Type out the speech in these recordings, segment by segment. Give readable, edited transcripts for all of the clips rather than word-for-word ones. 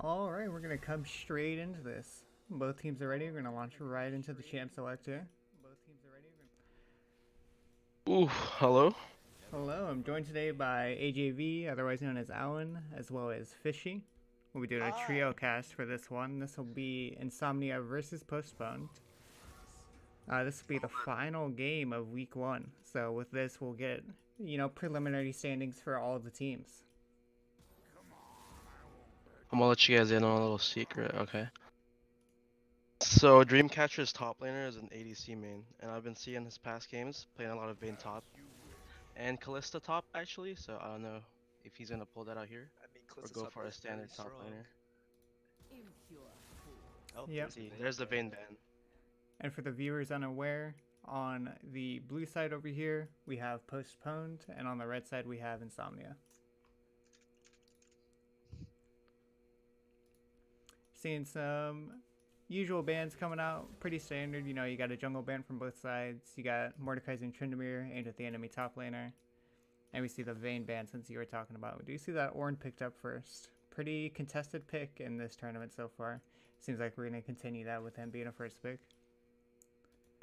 All right, we're gonna come straight into this. Both teams are ready. We're gonna launch right into the champ selector. Ooh, hello? Hello, I'm joined today by AJV, otherwise known as Alan, as well as Fishy. We'll be doing a trio cast for this one. This will be Insomnia versus Postponed. This will be the final game of week one. So with this, we'll get preliminary standings for all of the teams. I'm gonna let you guys in on a little secret, okay? So Dreamcatcher's top laner is an ADC main, and I've been seeing his past games playing a lot of Vayne top and Callista top actually, so I don't know if he's gonna pull that out here I mean, or Callisto go top for a is very standard top strong. laner. Impure. Oh, Yep. there's the There's the Vayne Vayne ban. And for the viewers unaware, on the blue side over here, we have Postponed, and on the red side, we have Insomnia. Seeing some usual bands coming out, pretty standard. You know, you got a jungle band from both sides. You got Mordekaiser and Tryndamere aimed at the enemy top laner. And we see the Vayne band since you were talking about. We do see that Ornn picked up first. Pretty contested pick in this tournament so far. Seems like we're going to continue that with him being a first pick.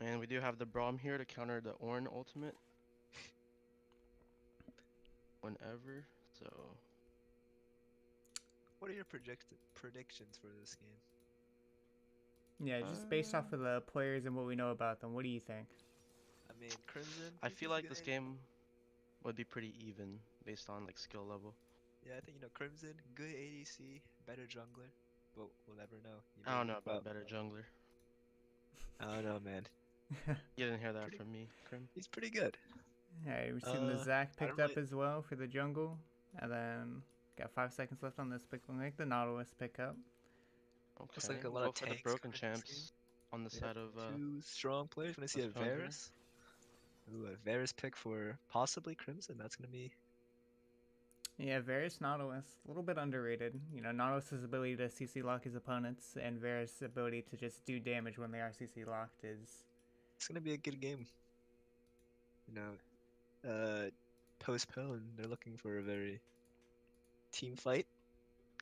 And we do have the Braum here to counter the Ornn ultimate. Whenever, so... What are your predictions for this game? Yeah, just based off of the players and what we know about them, what do you think? I mean, Crimson. I think feel is like this good. game would be pretty even based on like skill level. Yeah, I think Crimson, good ADC, better jungler, but we'll never know. You I may don't know leap about up. better jungler. I don't know, man. You didn't hear that Pretty, from me, Krim. he's pretty good. Alright, we've seen the Zac I don't picked really. up as well for the jungle. And then got 5 seconds left on this pick. We'll make the Nautilus pick up. Looks Okay, like a we'll lot go of for the tanks broken coming in this game. champs on the Yep, side of two strong players. When I see a Postponed here. Varus, ooh, a Varus pick for possibly Crimson. That's gonna be. Yeah, Varus Nautilus, a little bit underrated. You know, Nautilus's ability to CC lock his opponents and Varus' ability to just do damage when they are CC locked is. It's gonna be a good game. Postponed. They're looking for a very team fight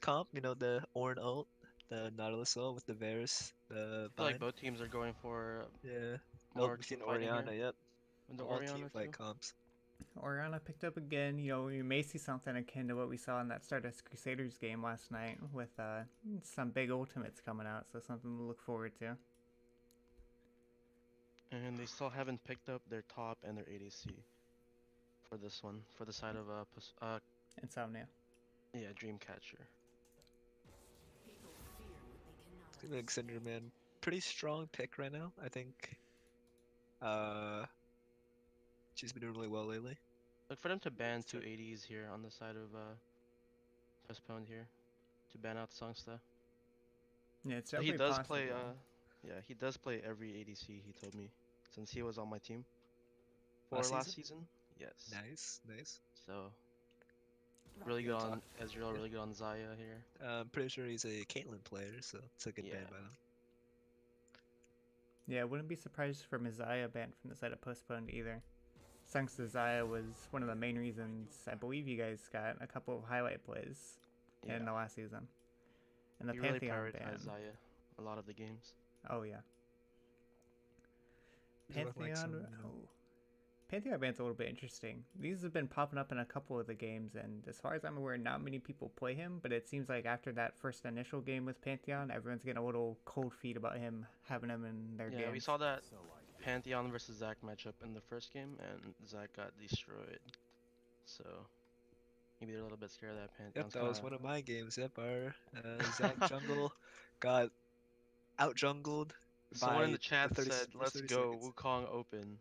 comp. The Ornn ult, the Nautilus ult with the Varus, the I feel like bind. both teams are going for Yeah. Oh, more we've team seen fighting here. Oriana. Yep. With the All team Oriana fight too. comps. Oriana picked up again. You know, we may see something akin to what we saw in that Stardust Crusaders game last night with some big ultimates coming out, so something to look forward to. And they still haven't picked up their top and their ADC for this one, for the side of Insomnia. yeah, Dreamcatcher. It's gonna be Cinder Man. Pretty strong pick right now. I think. She's been doing really well lately. Look for them to ban So- 280s here on the side of Postponed here to ban out Songsta. Yeah, it's So he definitely does possible. play yeah, he does play every ADC, he told me, since he was on my team for last season. Yes. Nice, nice. So really good on Ezreal, really good on Zaya here. I'm pretty sure he's a Caitlyn player, so it's a good ban Yeah. by them. Yeah, I wouldn't be surprised for Mizaya banned from the side of Postponed either. Sangsta Zaya was one of the main reasons I believe you guys got a couple of highlight plays Yeah. in the last season. And the He really Pantheon prioritized ban. Zaya a lot of the games. Oh yeah. He's looking like Pantheon. some, Oh. Pantheon ban's a little bit interesting. These have been popping up in a couple of the games, and as far as I'm aware, not many people play him. But it seems like after that first initial game with Pantheon, everyone's getting a little cold feet about him having him in their Yeah, games. we saw that Pantheon versus Zac matchup in the first game, and Zac got destroyed. So maybe they're a little bit scared of that Pantheon. Yep, that was one of my games. Yep, our Zac jungle got out jungled Someone in by the chat 30, said, first "Let's 30 go, seconds. Wukong open."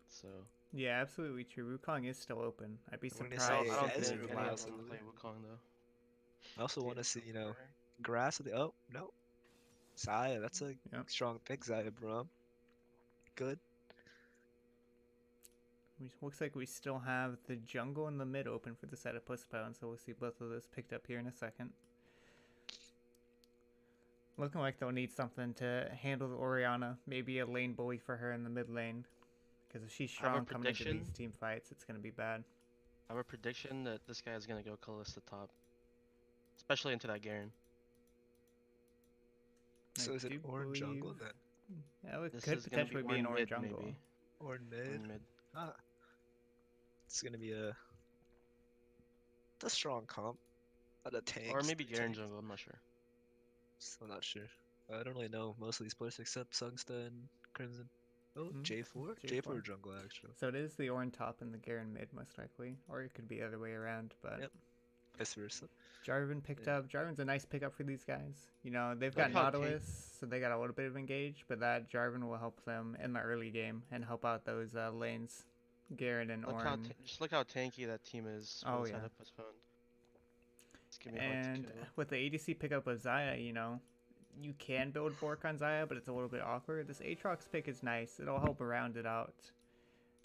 So Yeah, absolutely true. Wukong is still open. I'd be When they surprised. say I don't if Ezreal think it anyone allows- can possibly. play Wukong though. I also want to Tatum see, over. grass of the. Oh, no. Zaya, that's a Yep. strong pick, Zaya, bro. Good. Looks like we still have the jungle and the mid open for the set of Postponed, so we'll see both of those picked up here in a second. Looking like they'll need something to handle the Oriana. Maybe a lane bully for her in the mid lane. Because if she's I have a strong coming into prediction. these team fights, it's going to be bad. I have a prediction that this guy is gonna go Kalista top, especially into that Garen. So I is it do orange jungle believe- then? Yeah, it This could is gonna potentially be an Ornn orange mid, jungle. maybe. Or mid? Ornn mid. Ah. It's gonna be a strong comp. Not a tank. Or maybe Garen jungle, I'm not sure. Still not sure. I don't really know most of these players except Sungsta and Crimson. Oh, J4? J4 jungle actually. So it is the Ornn top and the Garen mid most likely. Or it could be the other way around, but Yep. Vice versa. Jarvan picked Yeah. up. Jarvan's a nice pickup for these guys. You know, they've Look got how Nautilus, so they got a little bit of engage, but that Jarvan will help them in the early game and help out those lanes, Garen and Look how Ornn. just look how tanky that team is. For Oh, the yeah. setup Postponed. It's gonna be hard to And kill. with the ADC pickup of Zaya, you know, you can build Bork on Zaya, but it's a little bit awkward. This Aatrox pick is nice. It'll help round it out.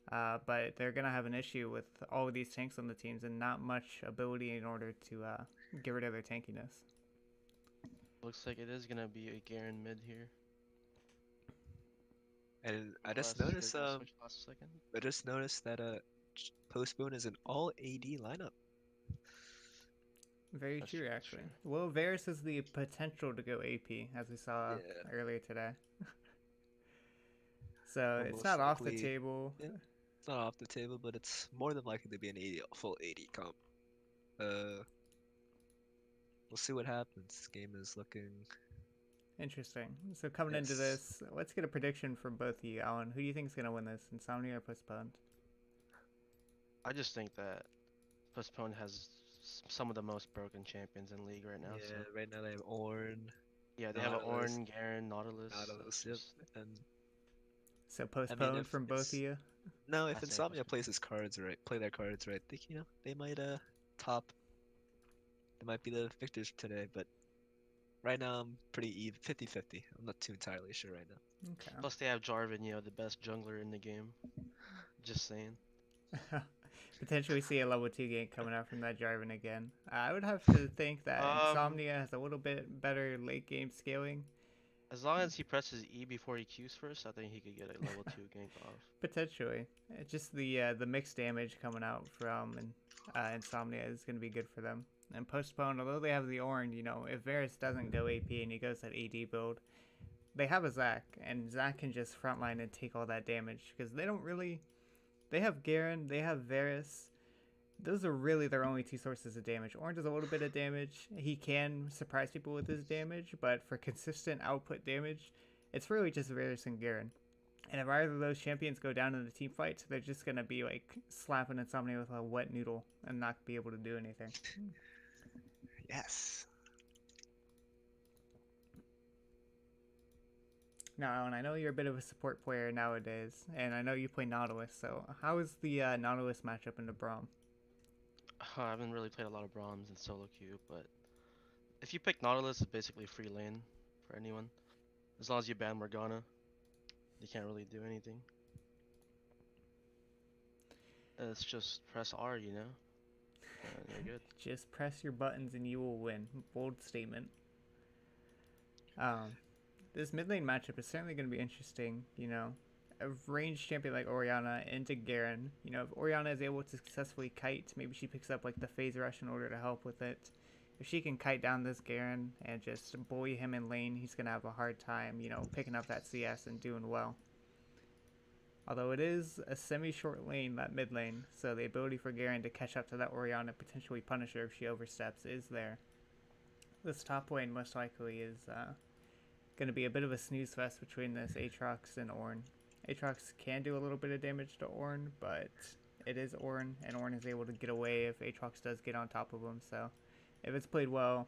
But they're going to have an issue with all of these tanks on the teams and not much ability in order to get rid of their tankiness. Looks like it is gonna be a Garen mid here. And I Unless just they're noticed gonna switch last second. that Postponed is an all AD lineup. Very That's true, true, that's actually. true. Well, Varus has the potential to go AP, as we saw Yeah. earlier today. So Or it's most not off the likely- table. yeah. It's not off the table, but it's more than likely to be an 80, full 80 comp. We'll see what happens. This game is looking. Interesting. So coming into Yes. this, let's get a prediction from both of you, Alan. Who do you think is going to win this, Insomnia or Postponed? I just think that Postponed has some of the most broken champions in League right now. Yeah, So right now they have Ornn, yeah, they have an Nautilus. Ornn, Garen, Nautilus. Nautilus, that's yep. just- And So Postponed from both of you? no, if I say Insomnia Postponed. plays his cards right, play their cards right, they might top. They might be the victors today, but right now I'm pretty even, 50-50. I'm not too entirely sure right now. Okay. Plus they have Jarvan, the best jungler in the game. Just saying. Potentially see a level 2 gank coming out from that Jarvan again. I would have to think that Insomnia has a little bit better late game scaling. As long as he presses E before he Qs first, I think he could get a level 2 gank off. Potentially. Just the mixed damage coming out from Insomnia is going to be good for them. And Postponed, although they have the Ornn, if Varus doesn't go AP and he goes that AD build, they have a Zac, and Zac can just frontline and take all that damage because they don't really. They have Garen, they have Varus. Those are really their only two sources of damage. Ornn does a little bit of damage. He can surprise people with his damage, but for consistent output damage, it's really just Varus and Garen. And if either of those champions go down in the team fight, they're just going to be like slapping Insomnia with a wet noodle and not be able to do anything. Yes. Now, Alan, I know you're a bit of a support player nowadays, and I know you play Nautilus, so how is the Nautilus matchup into Braum? I haven't really played a lot of Brahms in solo queue, but if you pick Nautilus, it's basically free lane for anyone. As long as you ban Morgana, you can't really do anything. It's just press R, and you're good. Just press your buttons and you will win. Bold statement. This mid lane matchup is certainly going to be interesting. A ranged champion like Orianna into Garen. If Orianna is able to successfully kite, maybe she picks up like the phase rush in order to help with it. If she can kite down this Garen and just bully him in lane, he's going to have a hard time, picking up that CS and doing well. Although it is a semi-short lane, that mid lane, so the ability for Garen to catch up to that Orianna and potentially punish her if she oversteps is there. This top lane most likely is going to be a bit of a snooze fest between this Aatrox and Ornn. Aatrox can do a little bit of damage to Ornn, but it is Ornn, and Ornn is able to get away if Aatrox does get on top of him, so if it's played well,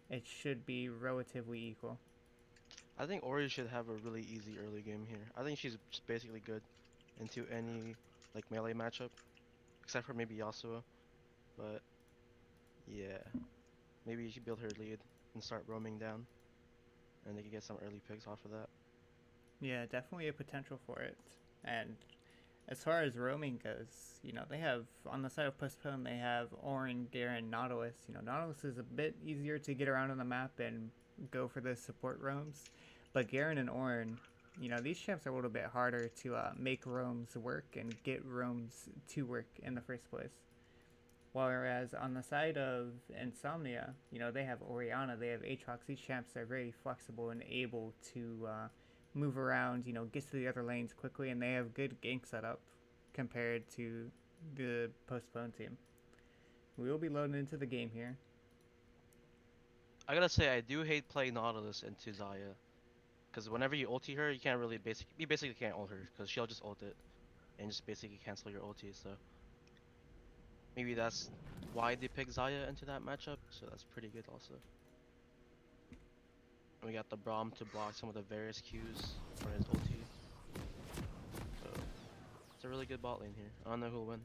it should be relatively equal. I think Ori should have a really easy early game here. I think she's just basically good into any like melee matchup, except for maybe Yasuo. But yeah, maybe you should build her lead and start roaming down, and they can get some early picks off of that. Yeah, definitely a potential for it. And as far as roaming goes, they have, on the side of Postpone, they have Ornn, Garen, Nautilus. Nautilus is a bit easier to get around on the map and go for the support roams. But Garen and Ornn, these champs are a little bit harder to make roams work and get roams to work in the first place. Whereas on the side of Insomnia, they have Orianna, they have Aatrox. These champs are very flexible and able to move around, get to the other lanes quickly, and they have good gank setup compared to the Postponed team. We will be loading into the game here. I gotta say, I do hate playing Nautilus into Xayah, because whenever you ulti her, you basically can't ult her, because she'll just ult it, and just basically cancel your ulti. So maybe that's why they picked Xayah into that matchup. So that's pretty good also. And we got the Braum to block some of the various Qs for his ulti. So it's a really good bot lane here. I don't know who'll win.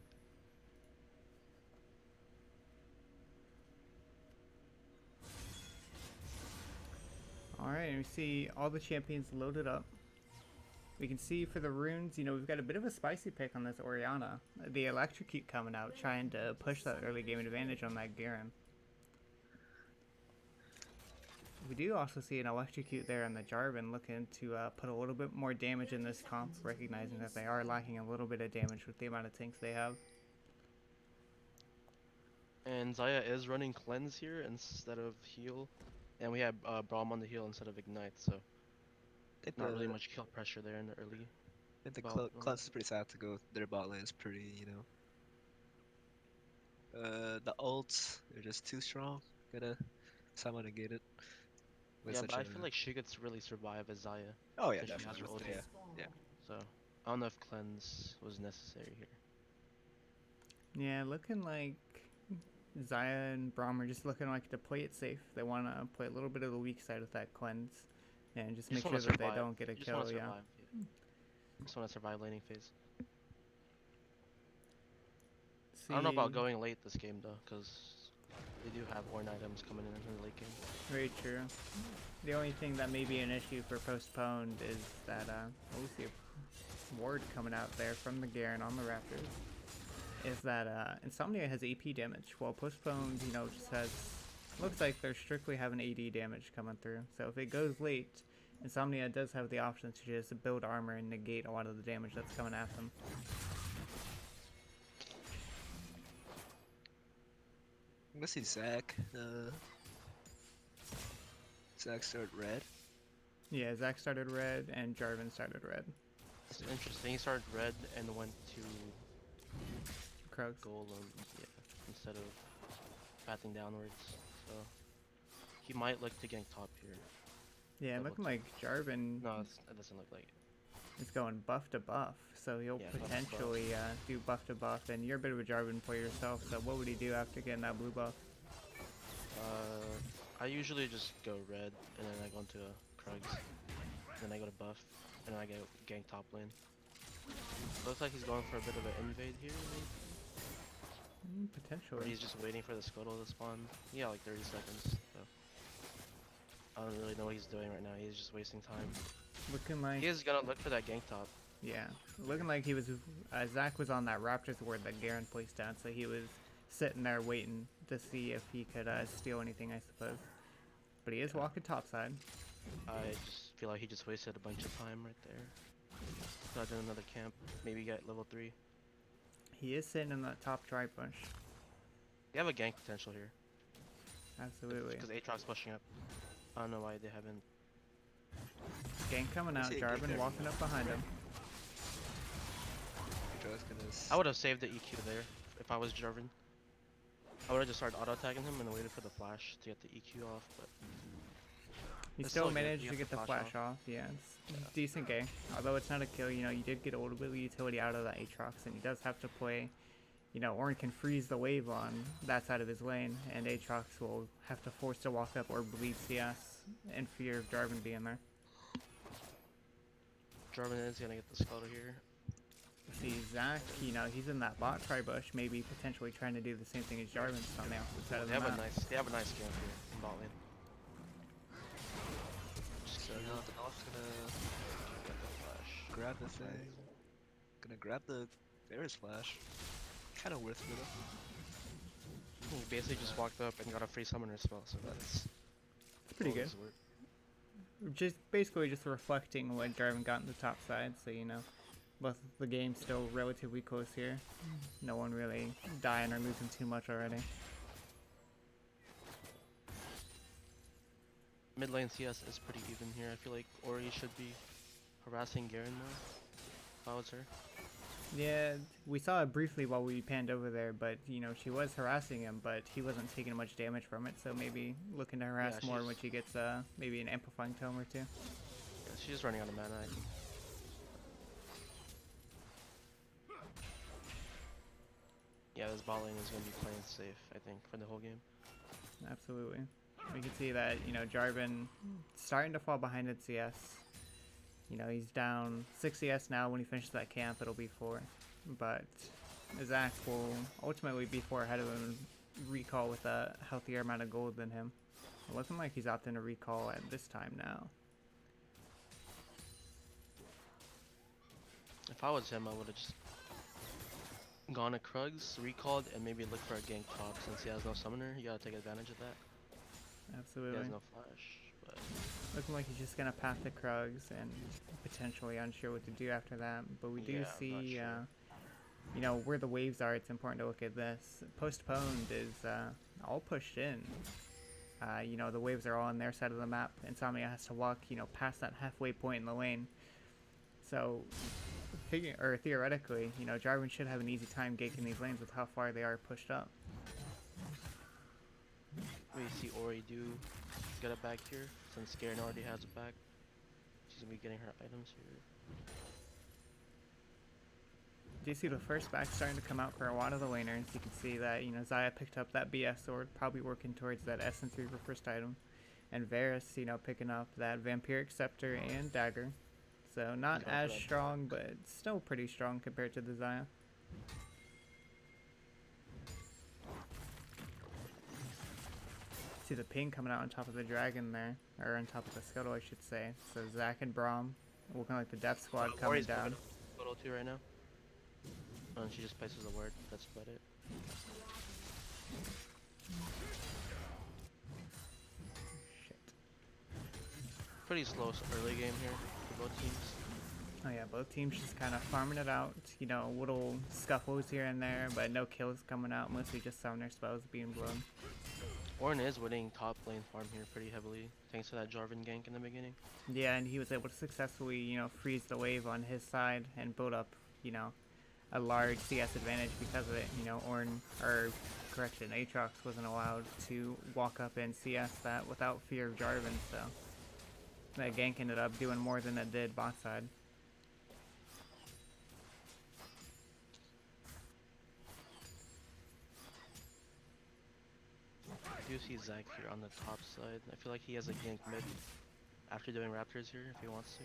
Alright, and we see all the champions loaded up. We can see for the runes, we've got a bit of a spicy pick on this Orianna. The Electrocute coming out, trying to push that early game advantage on that Garen. We do also see an Electrocute there on the Jarvan, looking to put a little bit more damage in this comp, recognizing that they are lacking a little bit of damage with the amount of tanks they have. And Zaya is running cleanse here instead of heal, and we have Braum on the heal instead of ignite, so not really much kill pressure there in the early. I think the cleanse is pretty sad to go. Their bot lane is pretty, the ults, they're just too strong. Gotta somehow negate it. With Yeah, such but I feel like she could really survive as Zaya. Oh yeah, because she has her definitely. ulti. Yeah. So I don't know if cleanse was necessary here. Yeah, looking like Zaya and Braum are just looking like to play it safe. They want to play a little bit of the weak side with that cleanse and just make sure that they don't get a kill. Yeah. Just want to survive laning phase. See, I don't know about going late this game though, because they do have Ornn items coming in the late game. very true. The only thing that may be an issue for Postponed is that we see a ward coming out there from the Garen on the Raptors. Is that Insomnia has AP damage, while Postponed, just has, looks like they're strictly having AD damage coming through. So if it goes late, Insomnia does have the option to just build armor and negate a lot of the damage that's coming at them. I'm gonna see Zach. Zach started red. Yeah, Zac started red and Jarvan started red. It's interesting. He started red and went to Krugs. golem, yeah, instead of pathing downwards. So he might look to gank top here. Yeah, Double looking check. like Jarvan No, it doesn't look like it. is going buff to buff, so he'll Yeah, buff to buff. potentially do buff to buff. And you're a bit of a Jarvan player yourself, so what would he do after getting that blue buff? I usually just go red, and then I go into Krugs, then I go to buff, and then I get gank top lane. Looks like he's going for a bit of an invade here, maybe? Or Potentially. he's just waiting for the Scuttle to spawn. Yeah, like 30 seconds. So. I don't really know what he's doing right now. He's just wasting time. Looking like He is gonna look for that gank top. yeah, looking like he was. Zac was on that Raptors ward that Garen placed down, so he was sitting there waiting to see if he could steal anything, I suppose. But he is walking topside. I just feel like he just wasted a bunch of time right there. Got in another camp. Maybe get level 3. He is sitting in that top dry bush. They have a gank potential here. Absolutely. Because Aatrox's pushing up. I don't know why they haven't. Gank coming out, see a gank Jarvan there. walking up behind him. I would have saved the EQ there if I was Jarvan. I would have just started auto tagging him and waited for the flash to get the EQ off, but He It's still still good. managed You to get get the the flash flash off. Yeah, it's decent gank. Although it's not a kill, you did get a little bit of utility out of that Aatrox, and he does have to play. Ornn can freeze the wave on that side of his lane, and Aatrox will have to force to walk up or bleed CS in fear of Jarvan being there. Jarvan is gonna get the Scuttle here. You see Zac, he's in that bot try bush, maybe potentially trying to do the same thing as Jarvan's on the opposite side of They the have map. they have a nice camp here in bot lane. Just The North's gonna get the flash. grab the thing. Gonna grab the Varus flash. Kind of worth it though. He basically just walked up and got a free summoner spell, so that's Pretty all good. his work. Basically just reflecting what Jarvan got in the top side, so both the game's still relatively close here. No one really dying or losing too much already. Mid lane CS is pretty even here. I feel like Ori should be harassing Garen more. If I was her. Yeah, we saw it briefly while we panned over there, but she was harassing him, but he wasn't taking much damage from it, so maybe looking to harass Yeah, more she's- when she gets maybe an amplifying tome or two. Yeah, she's just running out of mana, I think. Yeah, this bot lane is gonna be playing safe, I think, for the whole game. Absolutely. We can see that, Jarvan starting to fall behind in CS. He's down 6 CS now. When he finishes that camp, it'll be 4. But Zac will ultimately be 4 ahead of him and recall with a healthier amount of gold than him. Looking like he's opting to recall at this time now. If I was him, I would have just gone to Krugs, recalled, and maybe look for a gank top since he has no summoner. You gotta take advantage of that. He Absolutely. has no flash, but Looking like he's just gonna path the Krugs and potentially unsure what to do after that. But we do yeah, I'm not see, sure. you know, where the waves are. It's important to look at this. Postponed is all pushed in. You know, the waves are all on their side of the map. Insomnia has to walk, you know, past that halfway point in the lane. So, theoretically, you know, Jarvan should have an easy time ganking these lanes with how far they are pushed up. We see Ori do get a back here since Garen already has a back. She's gonna be getting her items here. Do you see the first back starting to come out for a lot of the laners? You can see that, you know, Xayah picked up that BS sword, probably working towards that SN3 for first item. And Varus, you know, picking up that Vampiric Scepter and Dagger. So not Going as for that strong, but still pretty strong compared to the Xayah. See the ping coming out on top of the dragon there, or on top of the scuttle, I should say. So Zac and Braum looking like the death squad coming Ori's down. Photo 2 right now. And she just places a word. That's about it. Shit. Pretty slow early game here for both teams. Oh yeah, both teams just kind of farming it out. You know, little scuffles here and there, but no kills coming out. Mostly just summoner spells being blown. Ornn is winning top lane farm here pretty heavily, thanks to that Jarvan gank in the beginning. Yeah, and he was able to successfully, you know, freeze the wave on his side and build up, you know, a large CS advantage because of it. You know, Aatrox wasn't allowed to walk up and CS that without fear of Jarvan, so that gank ended up doing more than it did bot side. I do see Zac here on the top side. I feel like he has a gank mid after doing Raptors here if he wants to.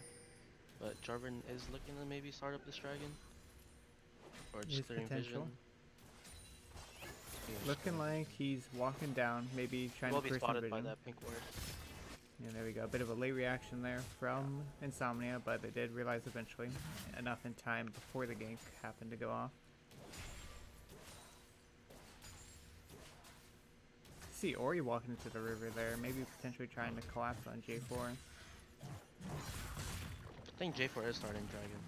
But Jarvan is looking to maybe start up this dragon. Or just His clearing potential. vision. Yeah, Looking like he's walking down, maybe trying will to be first spotted by vision. that pink ward. Yeah, there we go. A bit of a late reaction there from Insomnia, but they did realize eventually, enough in time before the gank happened to go off. See Ori walking into the river there, maybe potentially trying to collapse on J4. I think J4 is starting dragon.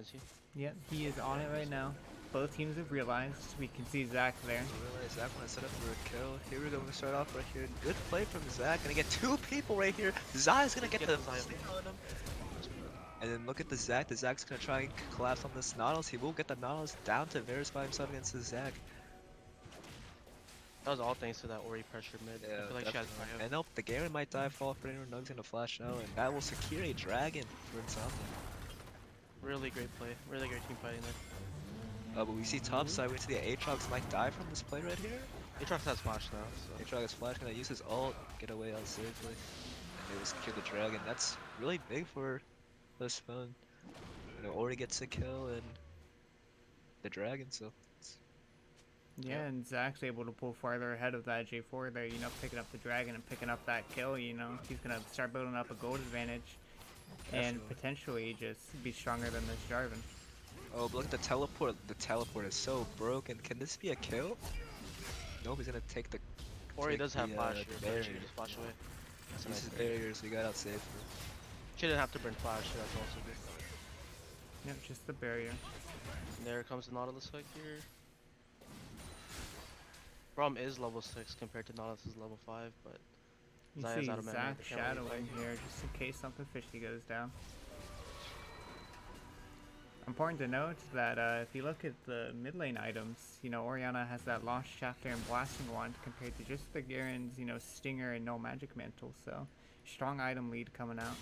Is he? Yep, he is on it right now. Both teams have realized. We can see Zac there. Realize Zac want to set up for a kill. Here we're going to start off right here. Good play from Zac. Gonna get two people right here. Xayah's gonna get the steal on him. And then look at the Zac. The Zac's gonna try and collapse on this Nautilus. He will get the Nautilus down to Varus by himself against the Zac. That was all thanks to that Ori pressure mid. Yeah, I feel like she has definitely. fire. And nope, the Garen might die fall for anyone. Nug's gonna flash out, and that will secure a dragon for Insomnia. Really great play. Really great team fighting there. But we see top side, we see the Aatrox might die from this play right here. Aatrox has flash now, so. Aatrox has flash, gonna use his ult, get away out safely. And they will secure the dragon. That's really big for Postponed. You know, Ori gets a kill and the dragon, so. Yeah, and Zac's able to pull farther ahead of that J4 there, you know, picking up the dragon and picking up that kill, you know. He's going to start building up a gold advantage and Definitely. potentially just be stronger than this Jarvan. Oh, but look at the teleport. The teleport is so broken. Can this be a kill? Nope, he's gonna take the. Ori take does have the, flash the here, so barrier. she can just flash away. That's a Uses nice his play. barriers, so he got out safely. She didn't have to burn flash, so that's also good. Yep, just the barrier. And there comes the Nautilus hook here. Braum is level 6 compared to Nautilus is level 5, but You Xayah's see out of mana, Zac they can't really shadowing fight. here just in case something fishy goes down. Important to note that if you look at the mid lane items, you know, Orianna has that Lost Chapter and Blasting Wand compared to just the Garen's, you know, Stinger and no Magic Mantle, so strong item lead coming out.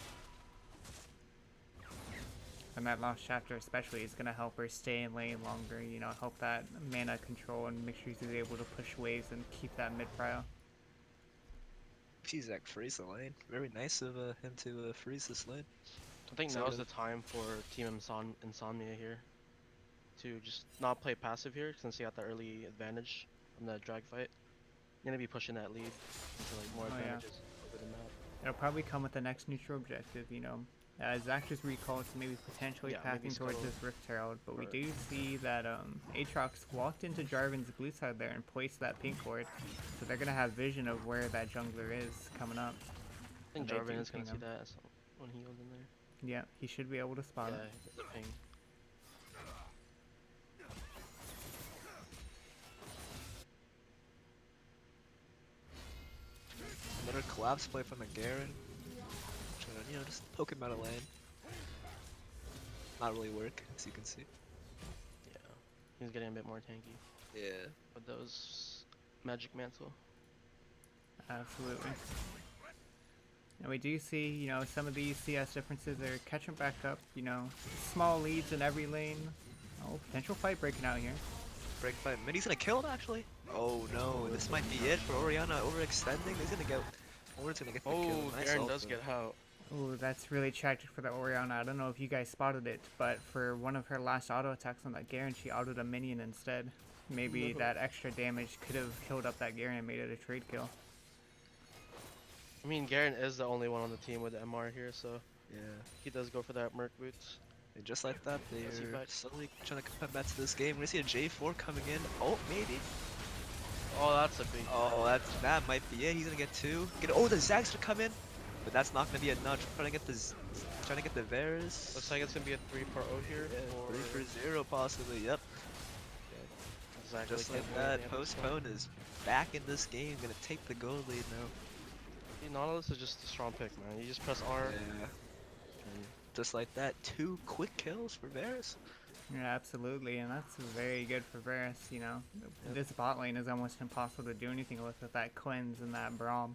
And that Lost Chapter especially is going to help her stay in lane longer, you know, help that mana control and make sure she's able to push waves and keep that mid prio. Geez, Zac freeze the lane. Very nice of him to freeze this lane. I think So now's good. the time for Team Insomnia here to just not play passive here since he got the early advantage from the drag fight. gonna be pushing that lead into like more Oh, yeah. advantages over the map. It'll probably come with the next neutral objective, you know. Zach just recalled to maybe potentially Yeah, maybe packing towards Scuttle. his Rift Herald, but we Or- do see that Aatrox walked into Jarvan's blue side there and placed that pink ward, so they're gonna have vision of where that jungler is coming up. I think and they Jarvan do is gonna ping see him. that when he goes in there. Yeah, he should be able to spot Yeah, it. it's a ping. Another collapse play from the Garen. Trying to, just poke him out of lane. Not really work, as you can see. Yeah, he's getting a bit more tanky Yeah. with those magic mantle. Absolutely. And we do see, some of these CS differences are catching back up, small leads in every lane. Oh, potential fight breaking out here. Break fight. Minnie's gonna kill him actually. Oh no, this might be it for Orianna overextending. He's gonna get. Orion's gonna get the kill. Oh, Nice Garen ult, does though. get out. Oh, that's really tragic for the Orianna. I don't know if you guys spotted it, but for one of her last auto attacks on that Garen, she autoed a minion instead. Maybe No. that extra damage could have killed up that Garen and made it a trade kill. I mean, Garen is the only one on the team with MR here, so Yeah. he does go for that Merc boots. And just like that, Let's see they're back. slowly trying to come back to this game. We're gonna see a J4 coming in. Oh, maybe. Oh, that's a big. Oh, that might be it. He's gonna get two. Oh, the Zags will come in, but that's not gonna be enough. Trying to get the Varus. Looks like it's gonna be a 3-0 here. Yeah, or 3-0 possibly. Yep. exactly. Just can't like do that, anything at this point. Postponed is back in this game. Gonna take the goal lead now. See, Nautilus is just a strong pick, man. You just press R. Yeah. And Just like that, 2 quick kills for Varus. Yeah, absolutely, and that's very good for Varus, This bot lane is almost impossible to do anything with that cleanse and that Braum.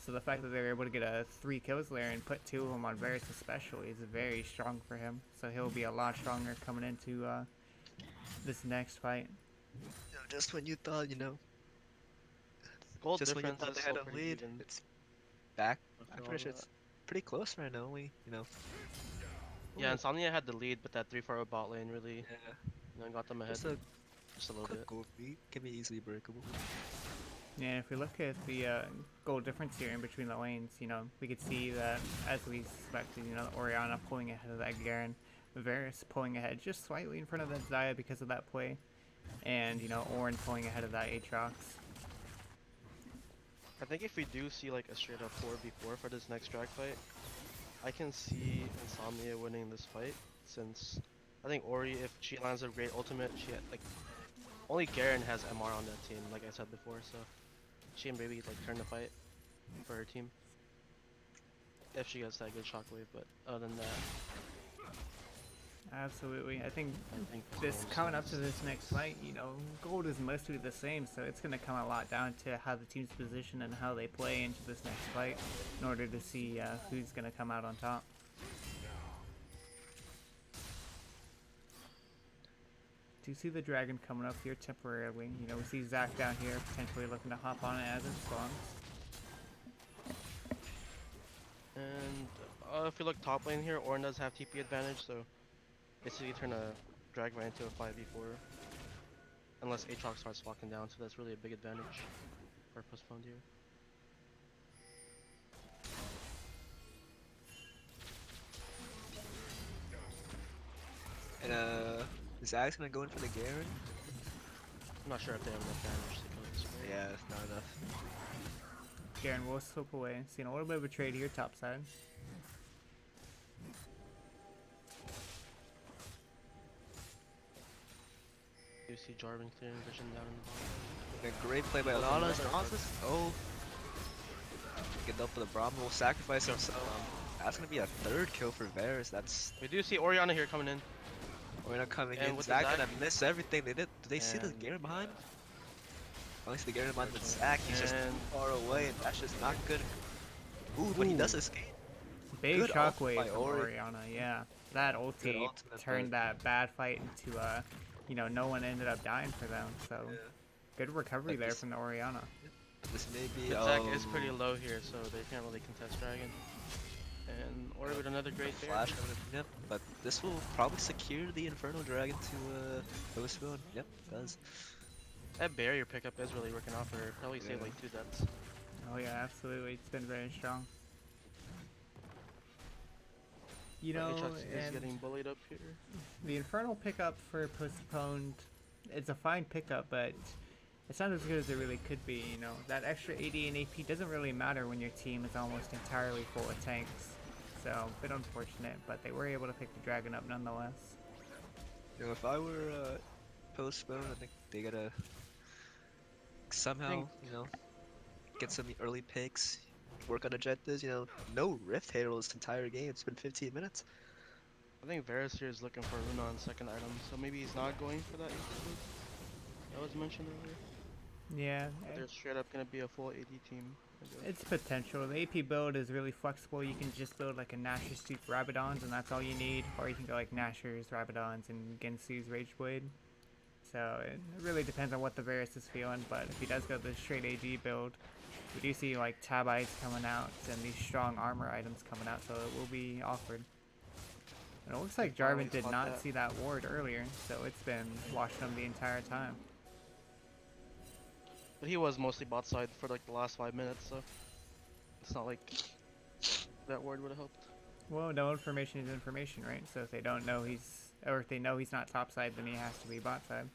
So the fact that they were able to get 3 kills there and put 2 of them on Varus especially is very strong for him. So he'll be a lot stronger coming into this next fight. Just when you thought, gold just when you difference thought is they had still a pretty lead, even. it's back. I'm After all pretty sure that. it's pretty close right now. Only, Yeah, Insomnia had the lead, but that 3-4 bot lane really Yeah. got them ahead Just a just a little quick bit. gold lead can be easily breakable. Yeah, if we look at the goal difference here in between the lanes, we could see that as we suspected, Orianna pulling ahead of that Garen, Varus pulling ahead just slightly in front of that Xayah because of that play, and Ornn pulling ahead of that Aatrox. I think if we do see like a straight up 4v4 for this next drag fight, I can see Insomnia winning this fight since I think Ori, if she lands a great ultimate, only Garen has MR on that team, like I said before, so she can maybe like turn the fight for her team if she gets that good shockwave. But other than that, Absolutely, I think I think this gold coming up to stands. this next fight, gold is mostly the same, so it's going to come a lot down to how the team's position and how they play into this next fight in order to see who's going to come out on top. Do you see the dragon coming up here temporarily? We see Zach down here potentially looking to hop on it as it spawns. And if you look top lane here, Ornn does have TP advantage, so basically turn a drag right into a 5v4. Unless Aatrox starts walking down, so that's really a big advantage for Postponed here. And Zag's gonna go in for the Garen. I'm not sure if they have enough damage to kill this one. Yeah, it's not enough. Garen will slip away. Seeing a little bit of a trade here top side. You see Jarvan clearing vision down in the bottom. And a great play by Alana. Oh. Get up for the Braum. We'll sacrifice ourselves. That's gonna be a 3rd kill for Varus. That's We do see Orianna here coming in. we're not coming And in. with the Zach Zac- gonna miss everything they did. Did they see the And- Garen behind? I see the Garen behind, but Zach, he's just And- far away, and that's just not good. Ooh, but he does escape. Big Good ult shockwave by from Ori. Orianna, yeah. That ulti ultimate turned play. that bad fight into no one ended up dying for them, so Yeah. good recovery Like there this- from the Orianna. This may be. But Zac is pretty low here, so they can't really contest Dragon. And Ori with another great fair. Flash coming in. Yep, but this will probably secure the Infernal Dragon to Postponed. Yep, it does. That barrier pickup is really working out for her. Probably saved Yeah. like 2 deaths. Oh yeah, absolutely. It's been very strong. You But know, HX is and getting bullied up here. the Infernal pickup for Postponed, it's a fine pickup, but it's not as good as it really could be. You know, that extra AD and AP doesn't really matter when your team is almost entirely full of tanks. So, a bit unfortunate, but they were able to pick the dragon up nonetheless. You know, if I were Postponed, I think they gotta somehow, you know, get some early picks, work on agendas. You know, no Rift Herald this entire game. It's been 15 minutes. I think Varus here is looking for Runa on second item, so maybe he's not going for that AD build that was mentioned earlier. Yeah, But they're straight up gonna be a full AD team. I guess. it's potential. The AP build is really flexible. You can just build like a Nashor's Tooth Rabadons and that's all you need. Or you can go like Nashor's Rabadons and Gensu's Rageblade. So it really depends on what the Varus is feeling, but if he does go the straight AD build, we do see like Tabites coming out and these strong armor items coming out, so it will be awkward. And it looks like Finally Jarvan did spot not that. see that ward earlier, so it's been watching him the entire time. But he was mostly bot side for like the last 5 minutes, so it's not like that word would have helped. Well, no information is information, right? So if they don't know he's, or if they know he's not top side, then he has to be bot side.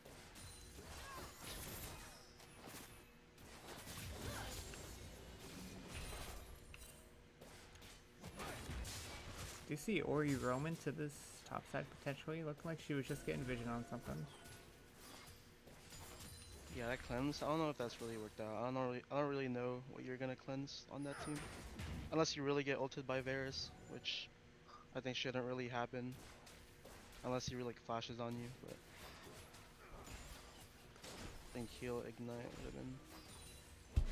Do you see Ori Roman to this top side potentially? Looked like she was just getting vision on something. Yeah, that cleanse. I don't know if that's really worked out. I don't really know what you're gonna cleanse on that team, unless you really get ulted by Varus, which I think shouldn't really happen, unless he really like, flashes on you. But I think heal ignite would have been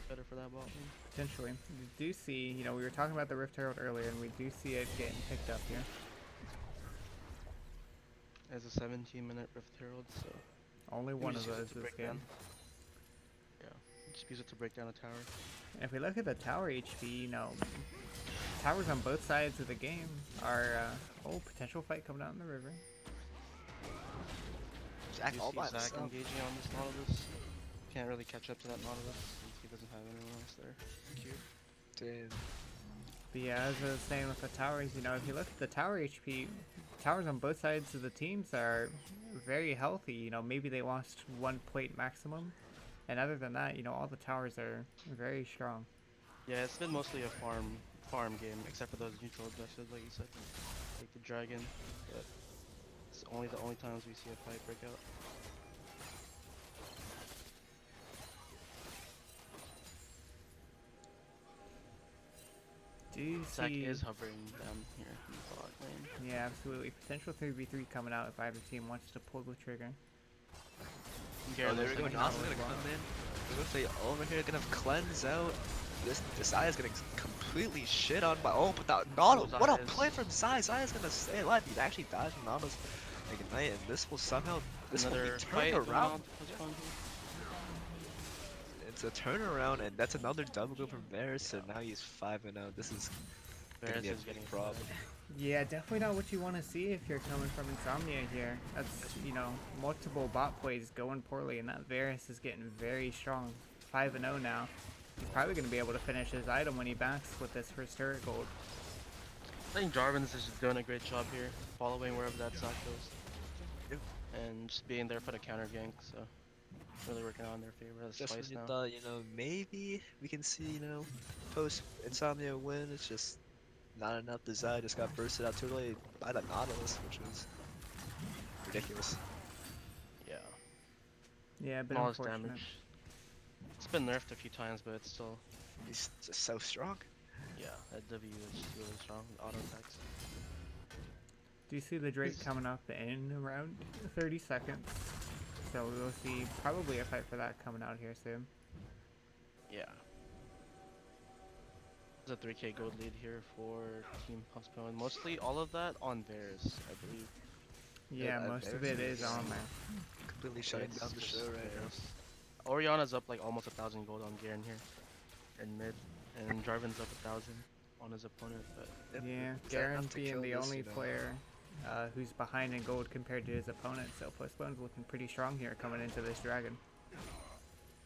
better for that bot lane. Potentially. We do see, you know, we were talking about the Rift Herald earlier, and we do see it getting picked up here. As a 17-minute Rift Herald, so Only maybe one of just use it those to this break game. down. Yeah, just use it to break down a tower. And if we look at the tower HP, you know, towers on both sides of the game are, potential fight coming out in the river. Zach You all see by Zac himself. engaging on this Nautilus. Can't really catch up to that Nautilus since he doesn't have anyone else there. Cute. Damn. But yeah, as I was saying with the towers, you know, if you look at the tower HP, towers on both sides of the teams are very healthy. You know, maybe they lost 1 plate maximum. And other than that, you know, all the towers are very strong. Yeah, it's been mostly a farm game, except for those neutral objectives, like you said, like the dragon. But it's only the only times we see a fight break out. Do you Zac see... is hovering down here in the bot lane. Yeah, absolutely. Potential 3v3 coming out if either team wants to pull the trigger. Oh, Garen there is we go. looking Nas is for gonna a come bot. in. Looks like over here gonna cleanse out. This Zai is gonna completely shit on by. Oh, but that Nautilus. Oh, What a Zai is- play from Zai. Zai is gonna stay alive. He actually dies from Nautilus ignite, and this will somehow this will Another be fight turned going on around. Postponed here. It's a turnaround, and that's another double go from Varus. So now he's 5-0. This is gonna Varus be a is big getting problem. fed. Yeah, definitely not what you want to see if you're coming from Insomnia here. That's, you know, multiple bot plays going poorly, and that Varus is getting very strong. 5-0 now. He's probably going to be able to finish his item when he backs with this first turret gold. I think Jarvan's just doing a great job here, following wherever that Zac goes. Yep. And just being there for the counter gank, so really working out in their favor. That's Just when twice you now. thought, you know, maybe we can see, you know, post Insomnia win, it's just not enough. The Zai just got bursted out too late by the Nautilus, which was ridiculous. Yeah. Yeah, but Smallest unfortunate. damage. It's been nerfed a few times, but it's still, He's just so strong. yeah, that W is just really strong with auto attacks. Do you see the Drake He's- coming up in around 30 seconds? So we'll see probably a fight for that coming out here soon. Yeah. There's a 3k gold lead here for Team Postponed. Mostly all of that on Varus, I believe. Yeah, Yeah, most of Varus it is is- on there. Completely shutting It's down the just show right now. Varus. Oriana's up like almost 1,000 gold on Garen here in mid, and Jarvan's up 1,000 on his opponent. But Yep, Yeah, is that Garen enough to being kill the this, only you know? player who's behind in gold compared to his opponent, so Postpone's looking pretty strong here coming into this dragon.